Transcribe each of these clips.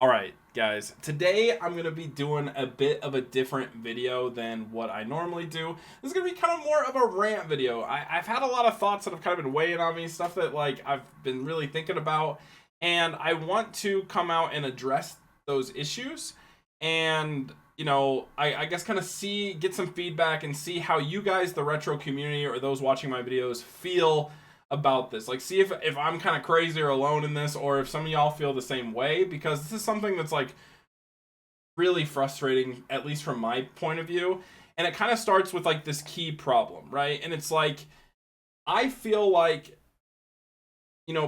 All right, guys, today I'm going to be doing a bit of a different video than what I normally do. This is going to be kind of more of a rant video. I've had a lot of thoughts that have kind of been weighing on me, stuff that like I've been really thinking about, and I want to come out and address those issues and I guess kind of get some feedback and see how you guys, the retro community, or those watching my videos, feel about this. Like, see if I'm kind of crazy or alone in this, or if some of y'all feel the same way, because this is something that's like really frustrating, at least from my point of view. And it kind of starts with like this key problem, right? And it's like, I feel like,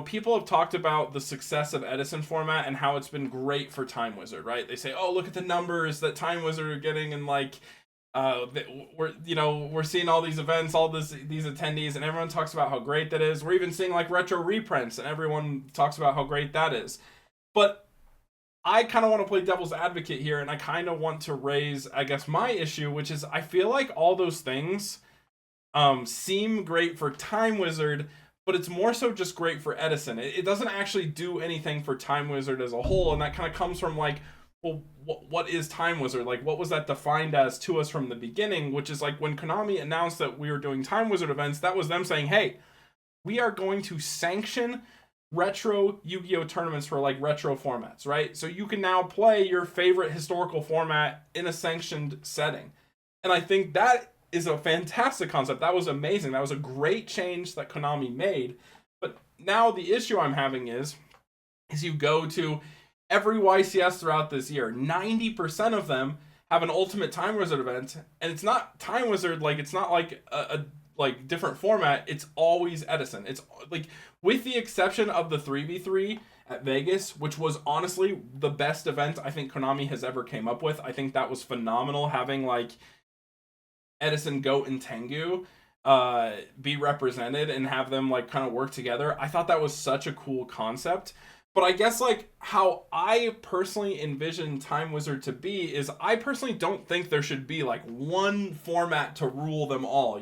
people have talked about the success of Edison format and how it's been great for Time Wizard, right? They say, oh, look at the numbers that Time Wizard are getting, and like we're seeing all these events, these attendees, and everyone talks about how great that is. We're even seeing like retro reprints, and everyone talks about how great that is. But I kind of want to play devil's advocate here, and I kind of want to raise, I guess, my issue, which is I feel like all those things seem great for Time Wizard, but it's more so just great for Edison. It doesn't actually do anything for Time Wizard as a whole, and that kind of comes from like, well, what is Time Wizard? Like, what was that defined as to us from the beginning? Which is like when Konami announced that we were doing Time Wizard events, that was them saying, hey, we are going to sanction retro Yu-Gi-Oh tournaments for like retro formats, right? So you can now play your favorite historical format in a sanctioned setting. And I think that is a fantastic concept. That was amazing. That was a great change that Konami made. But now the issue I'm having is you go to every YCS throughout this year, 90% of them have an Ultimate Time Wizard event, and it's not Time Wizard, like it's not like a like different format. It's always Edison. It's like, with the exception of the 3v3 at Vegas, which was honestly the best event I think Konami has ever came up with. I think that was phenomenal, having like Edison, Goat, and Tengu be represented and have them like kind of work together. I thought that was such a cool concept. But I guess like how I personally envision Time Wizard to be is, I personally don't think there should be like one format to rule them all.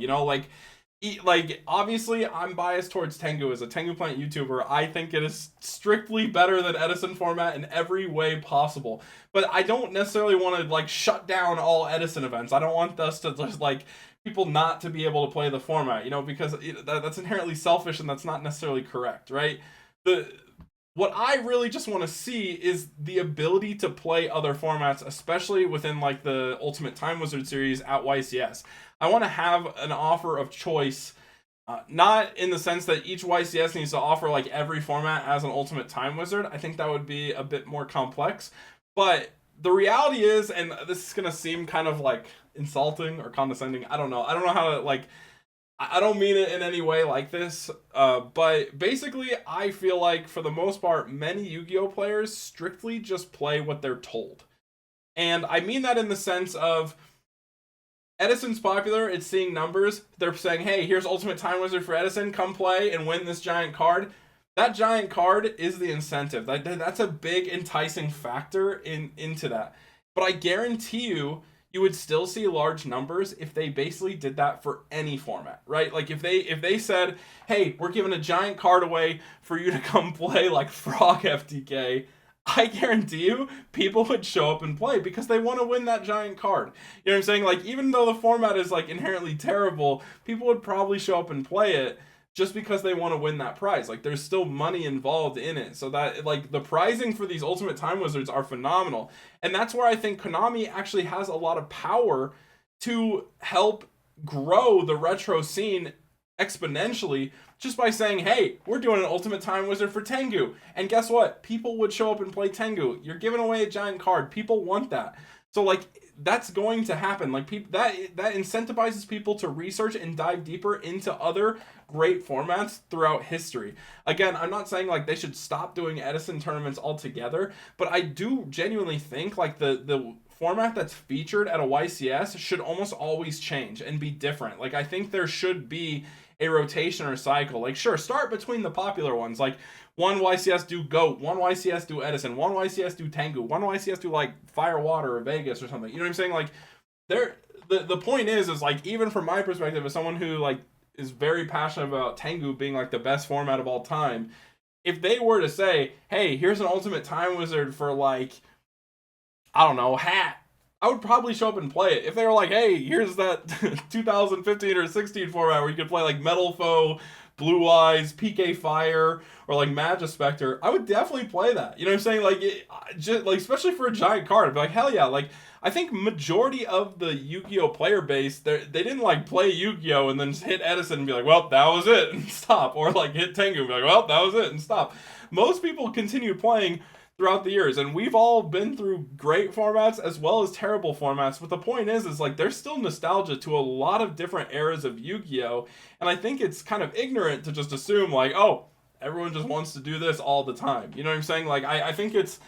Like obviously I'm biased towards Tengu. As a Tengu Plant YouTuber, I think it is strictly better than Edison format in every way possible. But I don't necessarily want to like shut down all Edison events. I don't want us to just like people not to be able to play the format, because that's inherently selfish, and that's not necessarily correct, right? The What I really just want to see is the ability to play other formats, especially within like the Ultimate Time Wizard series at YCS. I want to have an offer of choice, not in the sense that each YCS needs to offer like every format as an Ultimate Time Wizard. I think that would be a bit more complex. But the reality is, and this is gonna seem kind of like insulting or condescending. I don't know. I don't know how to like. I don't mean it in any way like this, but basically, I feel like for the most part, many Yu-Gi-Oh players strictly just play what they're told. And I mean that in the sense of, Edison's popular, it's seeing numbers. They're saying, hey, here's Ultimate Time Wizard for Edison, come play and win this giant card. That giant card is the incentive. That's a big enticing factor into that. But I guarantee you would still see large numbers if they basically did that for any format, right? Like if they said, "Hey, we're giving a giant card away for you to come play like Frog FTK," I guarantee you people would show up and play because they want to win that giant card. You know what I'm saying? Like, even though the format is like inherently terrible, people would probably show up and play it just because they want to win that prize. Like, there's still money involved in it. So that like the prizing for these Ultimate Time Wizards are phenomenal. And that's where I think Konami actually has a lot of power to help grow the retro scene exponentially, just by saying, hey, we're doing an Ultimate Time Wizard for Tengu. And guess what? People would show up and play Tengu. You're giving away a giant card. People want that. So like, that's going to happen. Like, people that incentivizes people to research and dive deeper into other great formats throughout history. Again, I'm not saying like they should stop doing Edison tournaments altogether, but I do genuinely think like the format that's featured at a YCS should almost always change and be different. Like, I think there should be a rotation or cycle. Like, sure, start between the popular ones. Like, one YCS do Goat, one YCS do Edison, one YCS do Tengu, one YCS do like Fire Water or Vegas or something. You know what I'm saying? Like, there. The point is like, even from my perspective as someone who like is very passionate about Tengu being like the best format of all time, if they were to say, hey, here's an Ultimate Time Wizard for like, I don't know, hat, I would probably show up and play it. If they were like, hey, here's that 2015 or 16 format where you could play like Metal Foe, Blue Eyes, PK Fire, or like Magispector, I would definitely play that. You know what I'm saying? Like, just, like especially for a giant card, I'd be like, hell yeah! Like, I think majority of the Yu-Gi-Oh player base, they didn't like play Yu-Gi-Oh and then just hit Edison and be like, well, that was it, and stop, or like hit Tengu and be like, well, that was it, and stop. Most people continue playing throughout the years, and we've all been through great formats as well as terrible formats, but the point is like there's still nostalgia to a lot of different eras of Yu-Gi-Oh, and I think it's kind of ignorant to just assume like, oh, everyone just wants to do this all the time. You know what I'm saying? Like, I think it's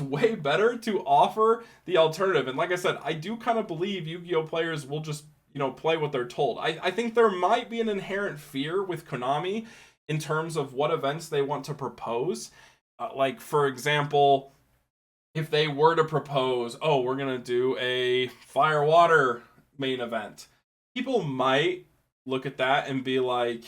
way better to offer the alternative. And like I said, I do kind of believe Yu-Gi-Oh players will just, you know, play what they're told. I think there might be an inherent fear with Konami in terms of what events they want to propose. Like, for example, if they were to propose, oh, we're going to do a Fire Water main event, people might look at that and be like,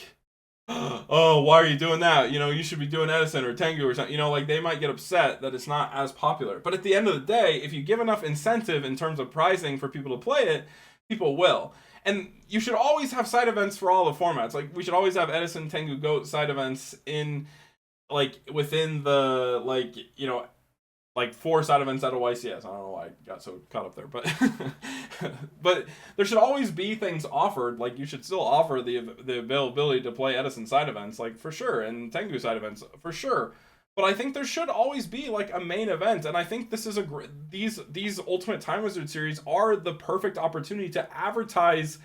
oh, why are you doing that? You know, you should be doing Edison or Tengu or something. You know, like they might get upset that it's not as popular. But at the end of the day, if you give enough incentive in terms of pricing for people to play it, people will. And you should always have side events for all the formats. Like, we should always have Edison, Tengu, Goat side events in, like, within the, like, you know, like 4 side events out of YCS. I don't know why I got so caught up there, but but there should always be things offered. Like, you should still offer the availability to play Edison side events, like, for sure, and Tengu side events for sure. But I think there should always be like a main event, and I think this is these Ultimate Time Wizard series are the perfect opportunity to advertise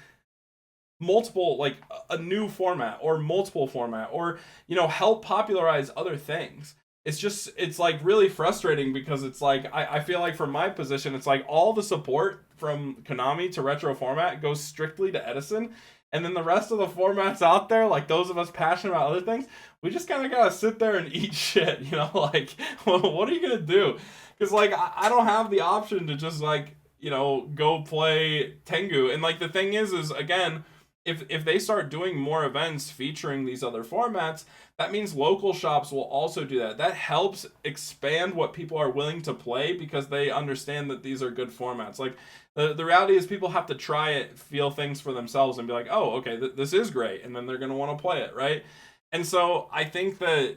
multiple, like a new format or multiple format, or, you know, help popularize other things. It's like really frustrating because it's like I feel like from my position it's like all the support from Konami to retro format goes strictly to Edison, and then the rest of the formats out there, like those of us passionate about other things, we just kind of gotta sit there and eat shit, you know. Like, what are you gonna do? Because like I don't have the option to just, like, you know, go play Tengu. And like the thing is again, if they start doing more events featuring these other formats, that means local shops will also do that. That helps expand what people are willing to play because they understand that these are good formats. Like, the reality is people have to try it, feel things for themselves, and be like, oh, okay, this is great, and then they're going to want to play it, right? And so I think that,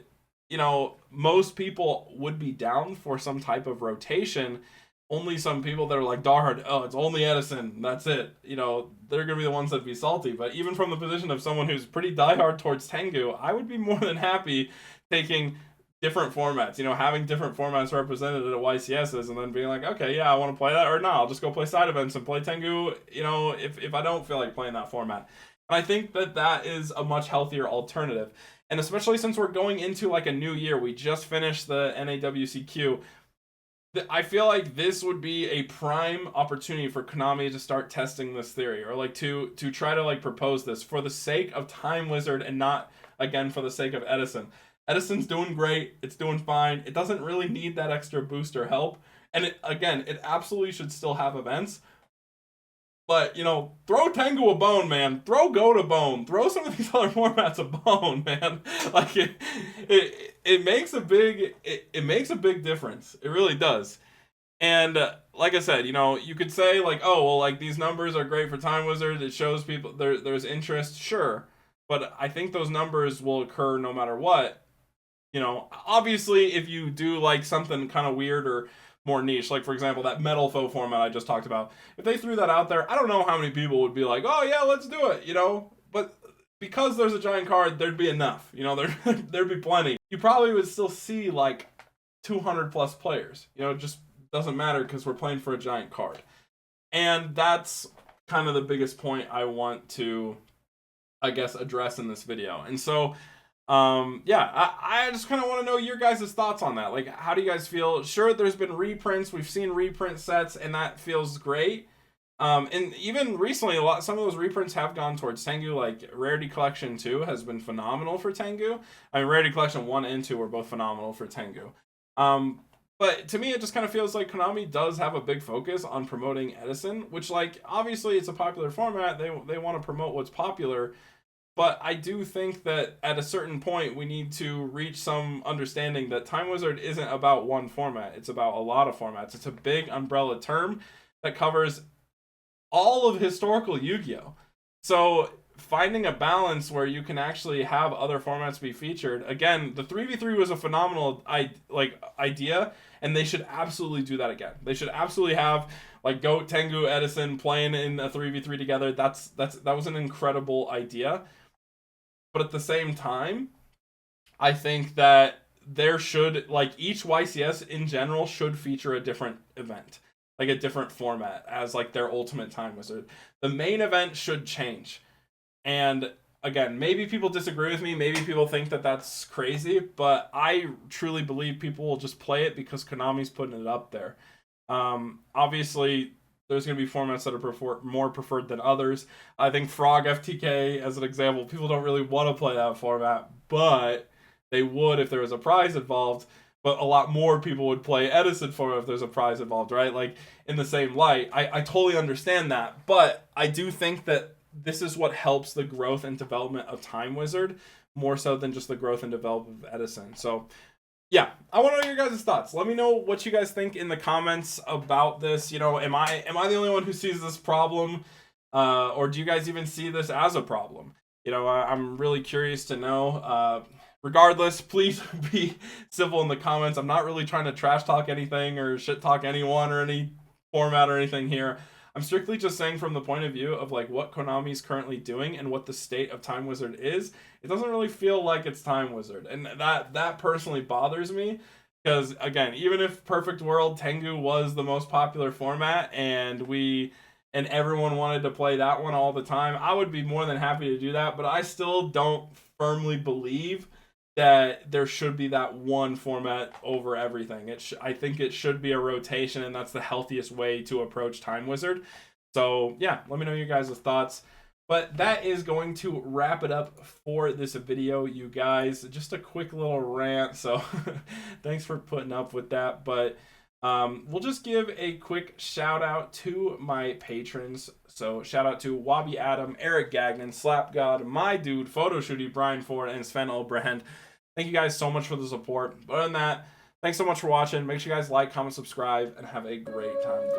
you know, most people would be down for some type of rotation. Only some people that are like diehard, oh, it's only Edison, that's it. You know, they're gonna be the ones that be salty. But even from the position of someone who's pretty diehard towards Tengu, I would be more than happy taking different formats. You know, having different formats represented at YCSs, and then being like, okay, yeah, I want to play that, or no, I'll just go play side events and play Tengu. You know, if I don't feel like playing that format, and I think that that is a much healthier alternative. And especially since we're going into like a new year, we just finished the NAWCQ. I feel like this would be a prime opportunity for Konami to start testing this theory, or like to try to like propose this for the sake of Time Wizard and not, again, for the sake of Edison. Edison's doing great, it's doing fine, it doesn't really need that extra booster help, and it absolutely should still have events. But, you know, throw Tengu a bone, man. Throw Goat a bone. Throw some of these other formats a bone, man. Like, it makes a big it makes a big difference. It really does. And like I said, you know, you could say like, oh, well, like these numbers are great for Time Wizard. It shows people there's interest, sure. But I think those numbers will occur no matter what. You know, obviously, if you do like something kind of weird or more niche, like for example that Metal Foe format I just talked about, if they threw that out there, I don't know how many people would be like, oh yeah, let's do it, you know. But because there's a giant card, there'd be enough, you know. There'd be plenty. You probably would still see like 200 plus players, you know. It just doesn't matter because we're playing for a giant card. And that's kind of the biggest point I want to, I guess, address in this video. And so yeah, I just kind of want to know your guys' thoughts on that. Like, how do you guys feel? Sure, there's been reprints. We've seen reprint sets, and that feels great. And even recently, some of those reprints have gone towards Tengu. Like, Rarity Collection 2 has been phenomenal for Tengu. I mean, Rarity Collection 1 and 2 were both phenomenal for Tengu. But to me, it just kind of feels like Konami does have a big focus on promoting Edison, which, like, obviously it's a popular format. They want to promote what's popular. But I do think that at a certain point we need to reach some understanding that Time Wizard isn't about one format. It's about a lot of formats. It's a big umbrella term that covers all of historical Yu-Gi-Oh! So finding a balance where you can actually have other formats be featured. Again, the 3v3 was a phenomenal idea, and they should absolutely do that again. They should absolutely have like Goat, Tengu, Edison playing in a 3v3 together. That was an incredible idea. But at the same time, I think that there should, like, each YCS in general should feature a different event, like a different format as like their ultimate Time Wizard. The main event should change. And again, maybe people disagree with me, maybe people think that that's crazy, but I truly believe people will just play it because Konami's putting it up there. Obviously, there's going to be formats that are more preferred than others. I think Frog FTK, as an example, people don't really want to play that format, but they would if there was a prize involved. But a lot more people would play Edison format if there's a prize involved, right? Like, in the same light. I totally understand that, but I do think that this is what helps the growth and development of Time Wizard more so than just the growth and development of Edison. So yeah, I want to know your guys' thoughts. Let me know what you guys think in the comments about this. You know, am I the only one who sees this problem, or do you guys even see this as a problem? You know, I'm really curious to know. Regardless, please be civil in the comments. I'm not really trying to trash talk anything or shit talk anyone or any format or anything here. I'm strictly just saying from the point of view of like what Konami's currently doing and what the state of Time Wizard is. It doesn't really feel like it's Time Wizard, and that personally bothers me because again, even if Perfect World Tengu was the most popular format and everyone wanted to play that one all the time, I would be more than happy to do that. But I still don't firmly believe that there should be that one format over everything. I think it should be a rotation, and that's the healthiest way to approach Time Wizard. So yeah, let me know your guys' thoughts. But that is going to wrap it up for this video, you guys. Just a quick little rant, so thanks for putting up with that. But we'll just give a quick shout out to my patrons. So shout out to Wabi Adam, Eric Gagnon, Slap God, my dude, Photo Shooty, Brian Ford, and Sven Obrand. Thank you guys so much for the support. But other than that, thanks so much for watching. Make sure you guys like, comment, subscribe, and have a great time.